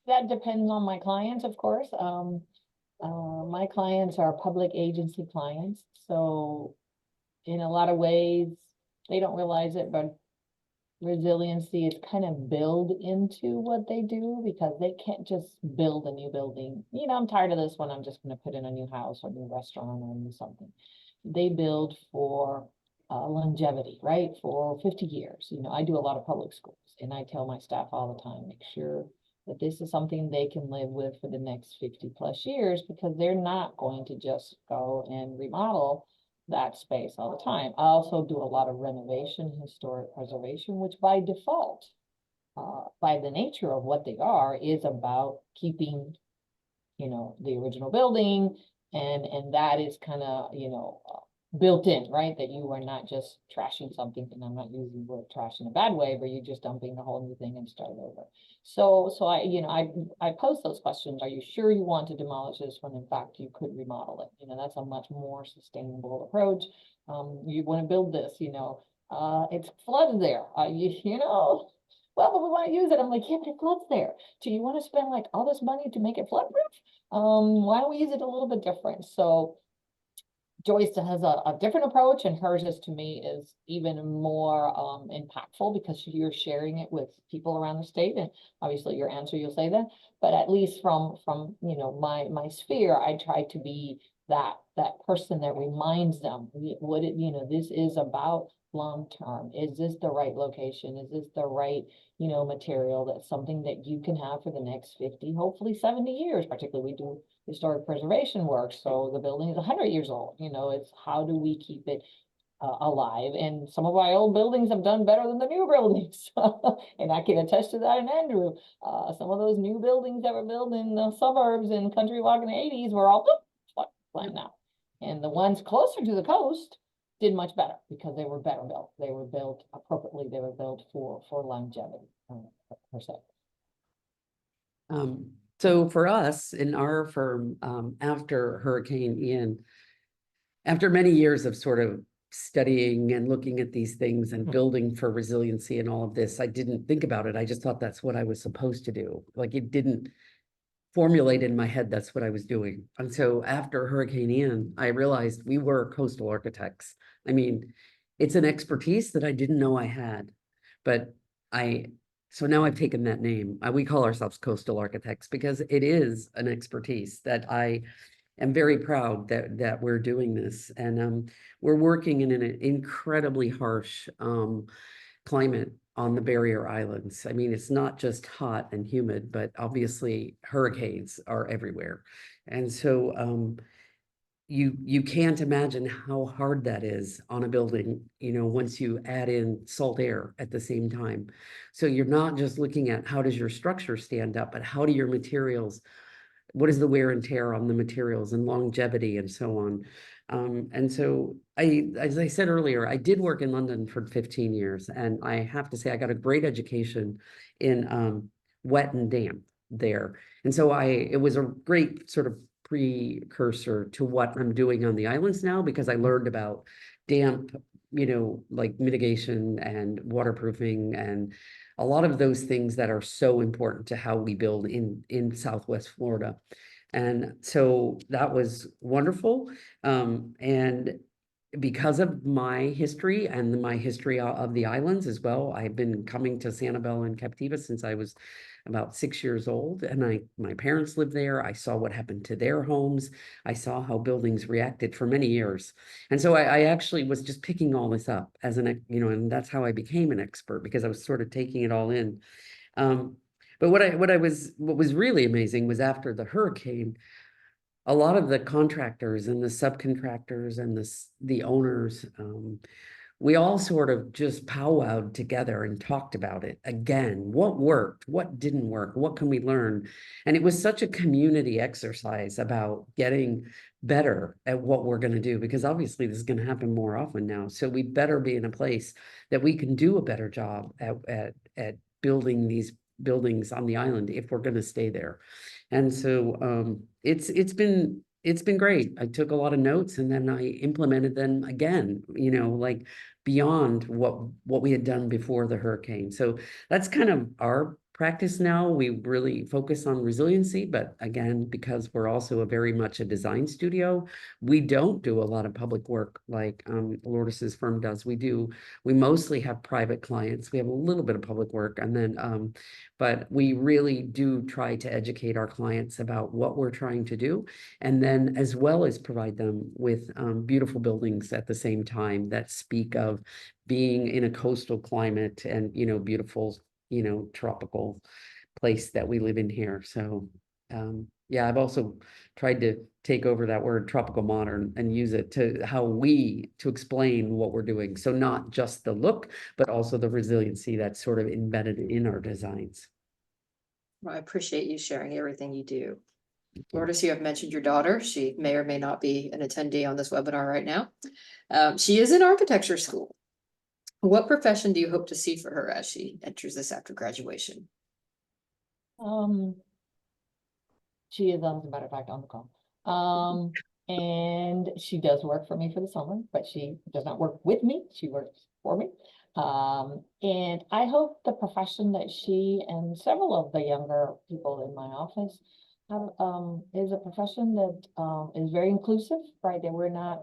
that depends on my clients, of course. My clients are public agency clients, so in a lot of ways, they don't realize it, but resiliency is kind of built into what they do, because they can't just build a new building. I'm tired of this one. I'm just going to put in a new house or a new restaurant or new something. They build for longevity, right? For 50 years. I do a lot of public schools, and I tell my staff all the time, make sure that this is something they can live with for the next 50 plus years, because they're not going to just go and remodel that space all the time. I also do a lot of renovation, historic preservation, which by default, by the nature of what they are, is about keeping, the original building, and that is kind of, built in, right? That you are not just trashing something, and I'm not using the word trash in a bad way, but you're just dumping the whole new thing and start over. So I pose those questions. Are you sure you want to demolish this when in fact you could remodel it? That's a much more sustainable approach. You want to build this, it's flooded there. Well, but we want to use it. I'm like, yeah, but it floods there. Do you want to spend like all this money to make it floodproof? Why don't we use it a little bit different? So Joyce has a different approach, and hers is, to me, is even more impactful, because you're sharing it with people around the state. And obviously your answer, you'll say that, but at least from my sphere, I try to be that person that reminds them this is about long term. Is this the right location? Is this the right material? That's something that you can have for the next 50, hopefully 70 years. Particularly, we do historic preservation work, so the building is 100 years old. It's how do we keep it alive? And some of our old buildings have done better than the new buildings. And I can attest to that in Andrew. Some of those new buildings that were built in the suburbs and Country Walk in the 80s were all flat now. And the ones closer to the coast did much better, because they were better built. They were built appropriately. They were built for longevity, per se. So for us in our firm, after Hurricane Ian, after many years of sort of studying and looking at these things and Mhm. building for resiliency and all of this, I didn't think about it. I just thought that's what I was supposed to do. Like it didn't formulate in my head that's what I was doing. And so after Hurricane Ian, I realized we were coastal architects. I mean, it's an expertise that I didn't know I had, but so now I've taken that name. We call ourselves coastal architects because it is an expertise that I am very proud that we're doing this. And we're working in an incredibly harsh climate on the barrier islands. I mean, it's not just hot and humid, but obviously hurricanes are everywhere. And so you can't imagine how hard that is on a building, once you add in salt air at the same time. So you're not just looking at how does your structure stand up, but how do your materials, what is the wear and tear on the materials and longevity and so on. And so as I said earlier, I did work in London for 15 years, and I have to say I got a great education in wet and damp there. And so it was a great sort of precursor to what I'm doing on the islands now, because I learned about damp, like mitigation and waterproofing and a lot of those things that are so important to how we build in Southwest Florida. And so that was wonderful. And because of my history and my history of the islands as well, I've been coming to Sanibel and Captiva since I was about 6 years old, and my parents lived there. I saw what happened to their homes. I saw how buildings reacted for many years. And so I actually was just picking all this up as and that's how I became an expert, because I was sort of taking it all in. But what was really amazing was after the hurricane, a lot of the contractors and the subcontractors and the owners, we all sort of just powwowed together and talked about it again. What worked? What didn't work? What can we learn? And it was such a community exercise about getting better at what we're going to do, because obviously this is going to happen more often now. So we better be in a place that we can do a better job at building these buildings on the island if we're going to stay there. And so it's been great. I took a lot of notes and then I implemented them again, like beyond what we had done before the hurricane. So that's kind of our practice now. We really focus on resiliency, but again, because we're also very much a design studio, we don't do a lot of public work like Lourdes's firm does. We mostly have private clients. We have a little bit of public work, and then but we really do try to educate our clients about what we're trying to do, and then as well as provide them with beautiful buildings at the same time that speak of being in a coastal climate and, beautiful, tropical place that we live in here. So yeah, I've also tried to take over that word tropical modern and use it to explain what we're doing. So not just the look, but also the resiliency that's sort of embedded in our designs. Well, I appreciate you sharing everything you do. Lourdes, you have mentioned your daughter. She may or may not be an attendee on this webinar right now. She is in architecture school. What profession do you hope to see for her as she enters this after graduation? She is, as a matter of fact, on the call. And she does work for me for the summer, but she does not work with me. She works for me. And I hope the profession that she and several of the younger people in my office have, is a profession that is very inclusive, right? That we're not,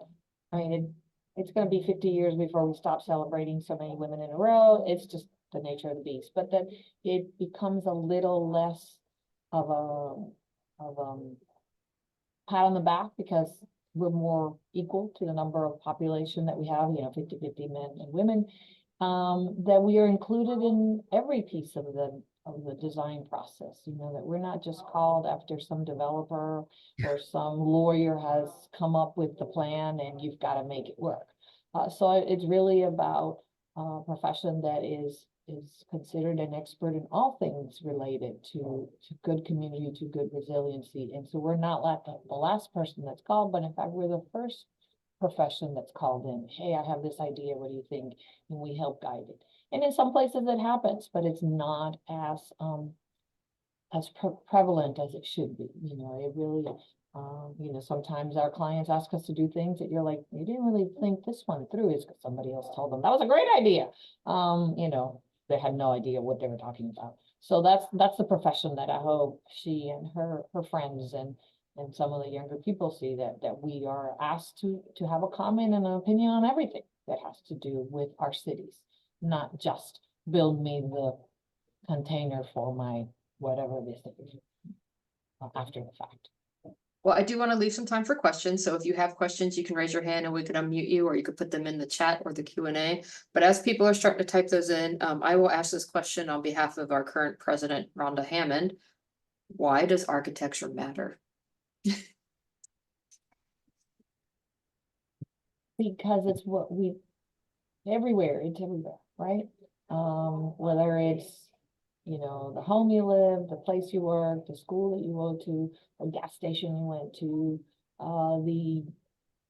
I mean, it's going to be 50 years before we stop celebrating so many women in a row. It's just the nature of the beast, but that it becomes a little less of a pat on the back because we're more equal to the number of population that we have, 50-50 men and women, that we are included in every piece of the design process, that we're not just called after some developer or some lawyer has come up with the plan and you've got to make it work. So it's really about a profession that is considered an expert in all things related to good community, to good resiliency. And so we're not like the last person that's called, but in fact, we're the first profession that's called in. Hey, I have this idea. What do you think? And we help guide it. And in some places it happens, but it's not as prevalent as it should be. It really, You know, sometimes our clients ask us to do things that you're like, you didn't really think this one through, is because somebody else told them that was a great idea. You know, they had no idea what they were talking about. So that's the profession that I hope she and her friends and some of the younger people see, that we are asked to have a comment and an opinion on everything that has to do with our cities, not just build me the container for my whatever this is after the fact. Well, I do want to leave some time for questions, so if you have questions, you can raise your hand and we can unmute you, or you could put them in the chat or the Q&A. But as people are starting to type those in, I will ask this question on behalf of our current president, Rhonda Hammond. Why does architecture matter? Because it's what we, everywhere, it's everywhere, right? Whether it's, you know, the home you live, the place you work, the school that you go to, the gas station you went to,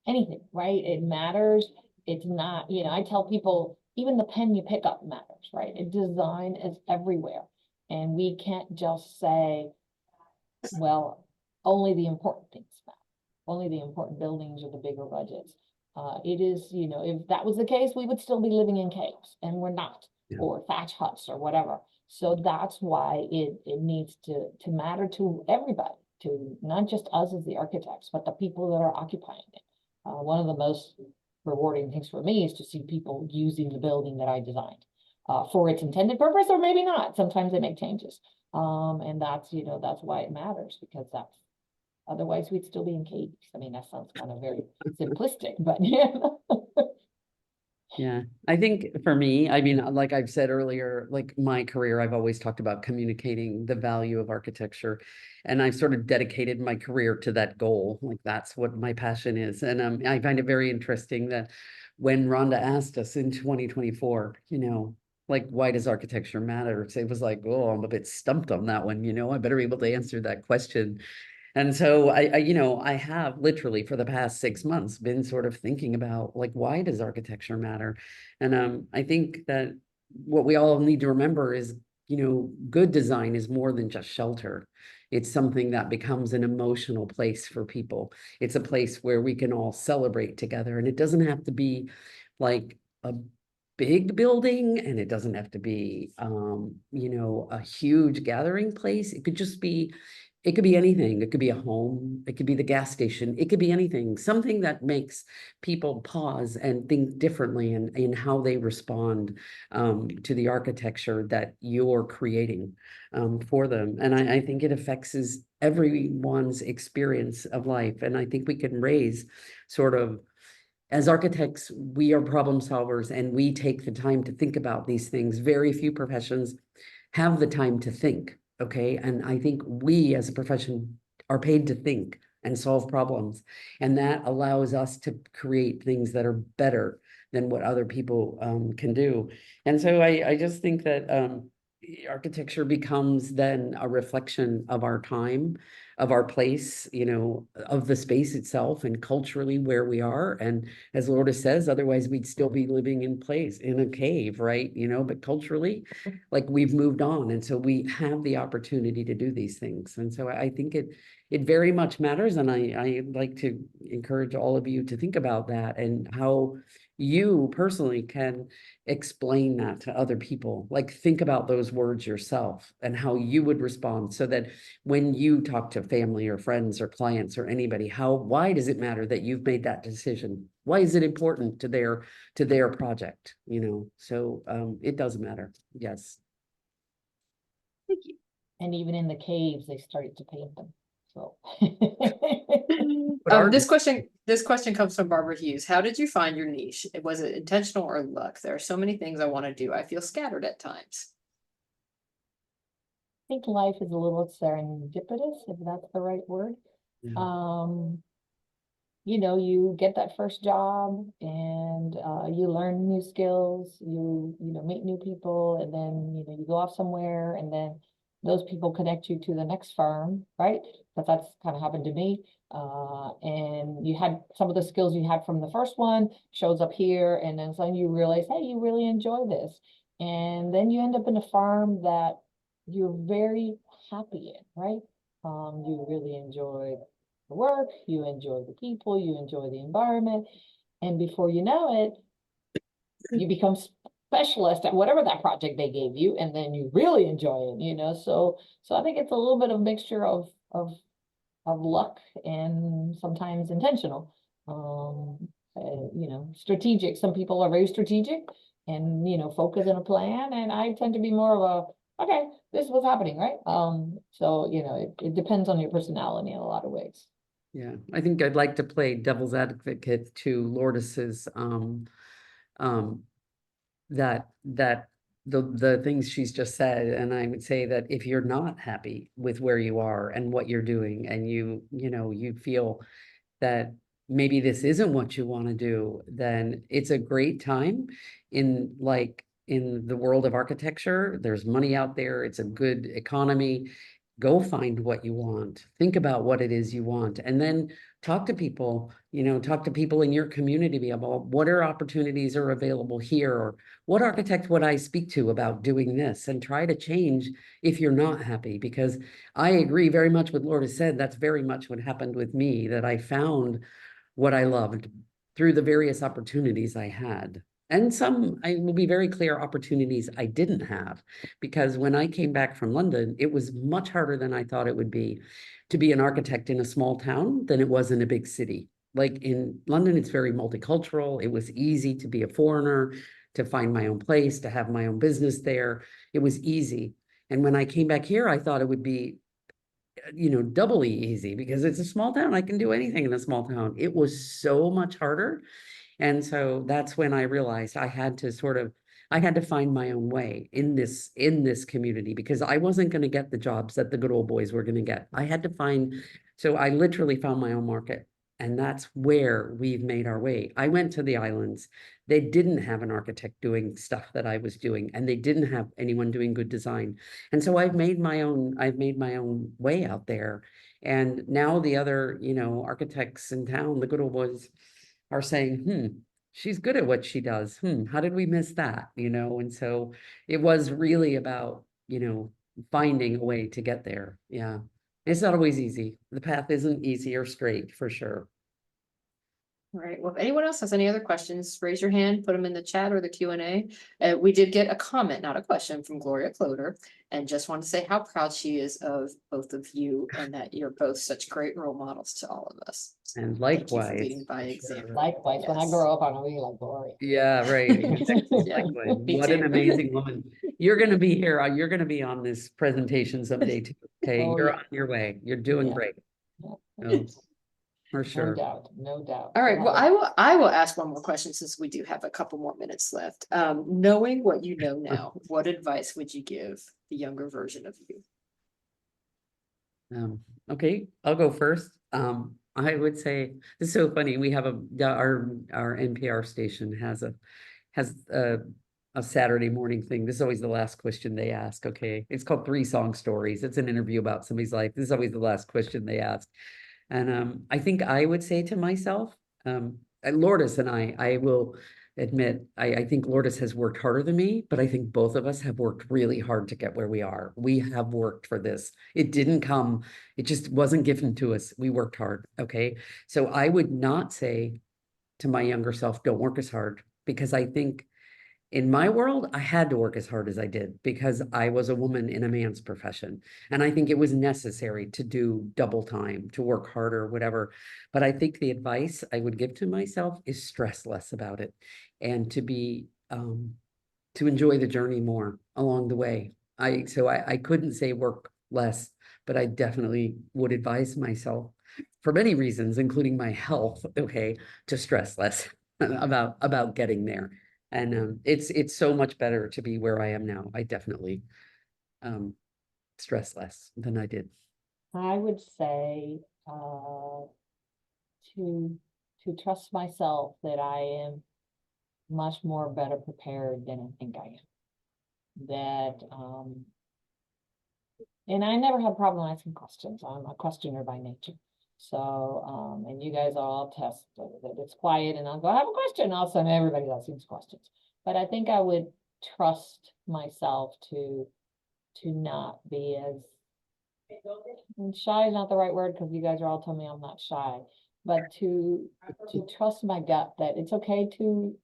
anything, right? It matters. It's not, you know, I tell people, even the pen you pick up matters, right? Design is everywhere. And we can't just say, well, only the important things matter. Only the important buildings or the bigger budgets. It is, you know, if that was the case, we would still be living in caves, and we're not, Yeah. or thatch huts or whatever. So that's why it needs to matter to everybody, to not just us as the architects, but the people that are occupying it. One of the most rewarding things for me is to see people using the building that I designed for its intended purpose, or maybe not. Sometimes they make changes. And that's, you know, that's why it matters, because that's, otherwise we'd still be in caves. I mean, that sounds kind of very simplistic, but yeah. Yeah, I think for me, I mean, like I've said earlier, like my career, I've always talked about communicating the value of architecture. And I've sort of dedicated my career to that goal. Like that's what my passion is. And I find it very interesting that when Rhonda asked us in 2024, you know, like, why does architecture matter? It was like, oh, I'm a bit stumped on that one, you know, I better be able to answer that question. And so you know, I have literally for the past 6 months been sort of thinking about like, why does architecture matter? And I think that what we all need to remember is, you know, good design is more than just shelter. It's something that becomes an emotional place for people. It's a place where we can all celebrate together. And it doesn't have to be like a big building, and it doesn't have to be you know, a huge gathering place. It could just be, it could be anything. It could be a home. It could be the gas station. It could be anything, something that makes people pause and think differently in how they respond to the architecture that you're creating for them. And I think it affects everyone's experience of life. And I think we can raise sort of, as architects, we are problem solvers and we take the time to think about these things. Very few professions have the time to think. Okay. And I think we as a profession are paid to think and solve problems. And that allows us to create things that are better than what other people can do. And so I just think that architecture becomes then a reflection of our time, of our place, you know, of the space itself and culturally where we are. And as Lourdes says, otherwise we'd still be living in place in a cave, right? You know, but culturally, like we've moved on. And so we have the opportunity to do these things. And so I think it very much matters. And I like to encourage all of you to think about that and how you personally can explain that to other people. Like think about those words yourself and how you would respond, so that when you talk to family or friends or clients or anybody, why does it matter that you've made that decision? Why is it important to their project? You know, so it does matter. Yes. Thank you. And even in the caves, they started to paint them, so. This question comes from Barbara Hughes. How did you find your niche? Was it intentional or luck? There are so many things I want to do. I feel scattered at times. I think life is a little serendipitous, if that's the right word. Yeah. You know, you get that first job and you learn new skills, you know, meet new people, and then, you know, you go off somewhere and then those people connect you to the next firm, right? But that's kind of happened to me. And you had some of the skills you had from the first one shows up here, and then suddenly you realize, hey, you really enjoy this. And then you end up in a firm that you're very happy in, right? You really enjoy the work, you enjoy the people, you enjoy the environment. And before you know it, you become specialist at whatever that project they gave you, and then you really enjoy it, so I think it's a little bit of mixture of luck and sometimes intentional. Strategic. Some people are very strategic and, focus on a plan, and I tend to be more of a, okay, this is what's happening, right? So, it depends on your personality in a lot of ways. Yeah, I think I'd like to play devil's advocate to Lourdes's, that the things she's just said, and I would say that if you're not happy with where you are and what you're doing, and you feel that maybe this isn't what you want to do, then it's a great time in the world of architecture. There's money out there. It's a good economy. Go find what you want. Think about what it is you want, and then talk to people, talk to people in your community about what opportunities are available here, or what architect would I speak to about doing this, and try to change if you're not happy. Because I agree very much with Lourdes said. That's very much what happened with me, that I found what I loved through the various opportunities I had. And some, I will be very clear, opportunities I didn't have, because when I came back from London, it was much harder than I thought it would be to be an architect in a small town than it was in a big city. Like in London, it's very multicultural. It was easy to be a foreigner, to find my own place, to have my own business there. It was easy. And when I came back here, I thought it would be doubly easy, because it's a small town. I can do anything in a small town. It was so much harder. And so that's when I realized I had to find my own way in this community, because I wasn't going to get the jobs that the good old boys were going to get. So I literally found my own market. And that's where we've made our way. I went to the islands. They didn't have an architect doing stuff that I was doing, and they didn't have anyone doing good design. And so I've made my own way out there. And now the other, architects in town, the good old boys, are saying, she's good at what she does. How did we miss that? And so it was really about, finding a way to get there. Yeah. It's not always easy. The path isn't easy or straight, for sure. All right, well, if anyone else has any other questions, raise your hand, put them in the chat or the Q&A. We did get a comment, not a question, from Gloria Cloder, and just want to say how proud she is of both of you, and that you're both such great role models to all of us. So And thank you for likewise. leading by for example. sure. Likewise, when I Yes. grow up, I'm gonna be like Gloria. Yeah, right. Exactly. Yeah, Likewise. me What an too. amazing woman. You're going to be here. You're going to be on this presentation someday too. Okay, Oh, you're yeah. on your way. You're doing Yeah. great. Yeah. So, for sure. No doubt. All right, We'll well, have I will ask one more question, since we do have a couple more minutes left. Knowing what you know now, what advice would you give the younger version of you? Okay, I'll go first. I would say, it's so funny. We have our NPR station has a Saturday morning thing. This is always the last question they ask. Okay, it's called 3 Song Stories. It's an interview about somebody's life. This is always the last question they ask. And I think I would say to myself, Lourdes and I will admit, I think Lourdes has worked harder than me, but I think both of us have worked really hard to get where we are. We have worked for this. It didn't come, it just wasn't given to us. We worked hard. Okay. So I would not say to my younger self, don't work as hard, because I think in my world, I had to work as hard as I did because I was a woman in a man's profession. And I think it was necessary to do double time, to work harder, whatever. But I think the advice I would give to myself is stress less about it, and to enjoy the journey more along the way. So I couldn't say work less, but I definitely would advise myself, for many reasons, including my health, okay, to stress less about getting there. And it's so much better to be where I am now. I definitely stress less than I did. I would say to trust myself that I am much more better prepared than I think I am. That and I never have a problem asking questions. I'm a questioner by nature. So and you guys all test that it's quiet, and I'll go, I have a question. All of a sudden everybody else asks questions. But I think I would trust myself to not be as and shy is not the right word, because you guys are all telling me I'm not shy, but to trust my gut that it's okay to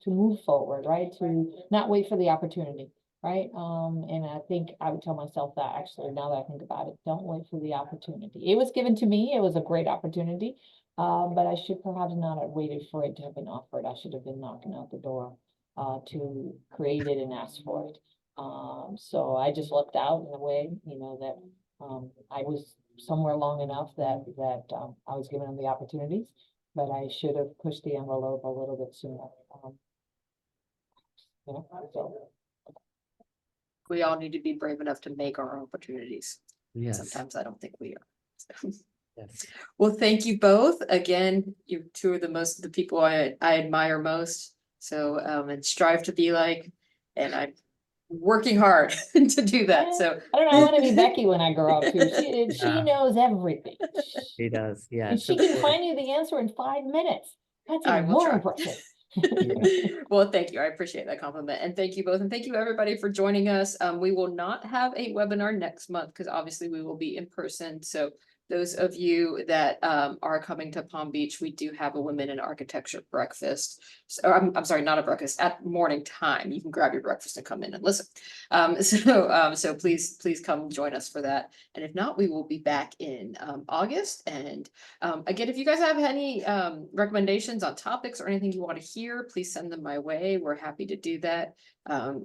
move forward, right? To not wait for the opportunity, right? And I think I would tell myself that, actually, now that I think about it, don't wait for the opportunity. It was given to me, it was a great opportunity, but I should perhaps not have waited for it to have been offered. I should have been knocking out the door to create it and ask for it. So I just lucked out in a way, you know, that I was somewhere long enough that I was given the opportunities, but I should have pushed the envelope a little bit sooner. You know, so We all need to be brave enough to make our opportunities. Yes, Sometimes I don't think we are. yes. Well, thank you both. Again, you're two of the people I admire most. So, and strive to be like, and I'm working hard to do that. So. I don't know, I want to be Becky when I grow up too. She Yeah. knows everything. He does, yeah. And it's she can important. find you the answer in 5 minutes. That's I even will more try. impressive. Well, thank you. I appreciate that compliment. And thank you both. And thank you everybody for joining us. We will not have a webinar next month because obviously we will be in person. So those of you that are coming to Palm Beach, we do have a Women in Architecture breakfast. So I'm sorry, not a breakfast, at morning time. You can grab your breakfast and come in and listen. So please come join us for that. And if not, we will be back in August. And again, if you guys have any recommendations on topics or anything you want to hear, please send them my way. We're happy to do that.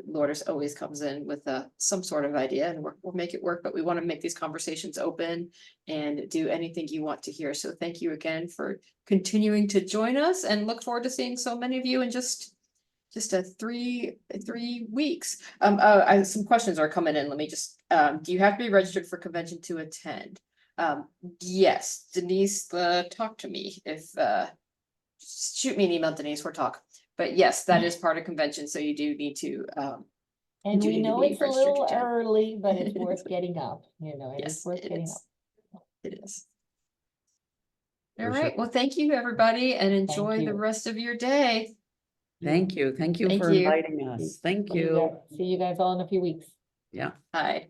Lourdes always comes in with some sort of idea and we'll make it work, but we want to make these conversations open and do anything you want to hear. So thank you again for continuing to join us and look forward to seeing so many of you in just a three weeks. Some questions are coming in. Let me just, do you have to be registered for convention to attend? Yes, Denise, talk to me if, shoot me an email, Denise, we'll talk. But yes, that is part of convention, so you do need to, And do we need to know be it's a registered to little attend. early, but it's worth getting up, you know, it is Yes, worth it getting is. up. It is. All For sure. right, well, thank you, everybody, and enjoy the you. rest of your day. Thank you. Thank you Thank for you. inviting us. Thank you. See you guys all in a few weeks. Yeah. Bye.